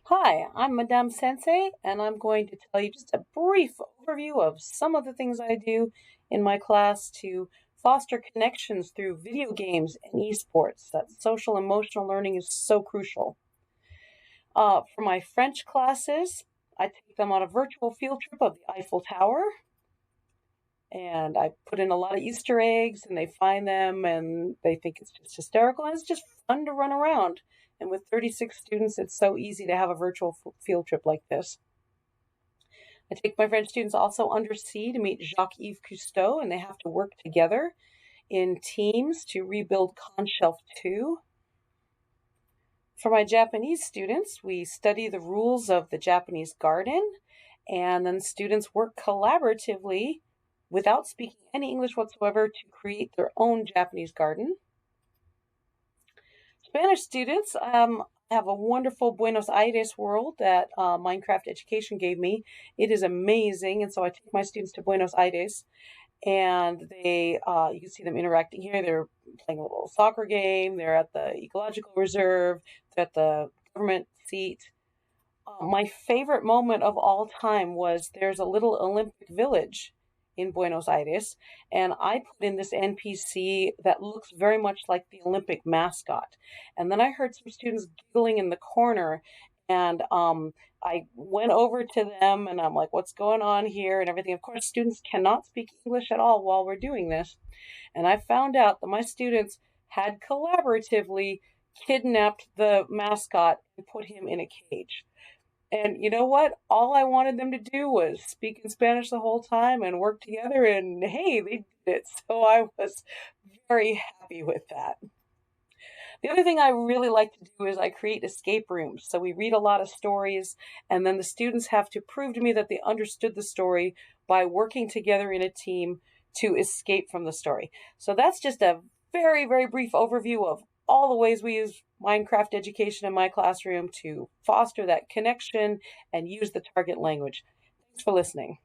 Hi, I'm Madame Sensei, and I'm going to tell you just a brief overview of some of the things I do in my class to foster connections through video games and esports. That social emotional learning is so crucial. For my French classes, I take them on a virtual field trip of the Eiffel Tower, and I put in a lot of Easter eggs, and they find them, and they think it's just hysterical, and it's just fun to run around. And with 36 students, it's so easy to have a virtual field trip like this. I take my French students also undersea to meet Jacques-Yves Cousteau, and they have to work together in teams to rebuild Conshelf 2. For my Japanese students, we study the rules of the Japanese garden, and then students work collaboratively without speaking any English whatsoever to create their own Japanese garden. Spanish students have a wonderful Buenos Aires world that Minecraft Education gave me. It is amazing, and so I take my students to Buenos Aires, and you can see them interacting here. They're playing a little soccer game. They're at the ecological reserve. They're at the government seat. My favorite moment of all time was there's a little Olympic village in Buenos Aires, and I put in this NPC that looks very much like the Olympic mascot. And then I heard some students giggling in the corner, and I went over to them and I'm like, what's going on here and everything. Of course, students cannot speak English at all while we're doing this. And I found out that my students had collaboratively kidnapped the mascot and put him in a cage. And you know what? All I wanted them to do was speak in Spanish the whole time and work together, and hey, they did it. So I was very happy with that. The other thing I really like to do is I create escape rooms. So we read a lot of stories, and then the students have to prove to me that they understood the story by working together in a team to escape from the story. So that's just a very, very brief overview of all the ways we use Minecraft education in my classroom to foster that connection and use the target language. Thanks for listening.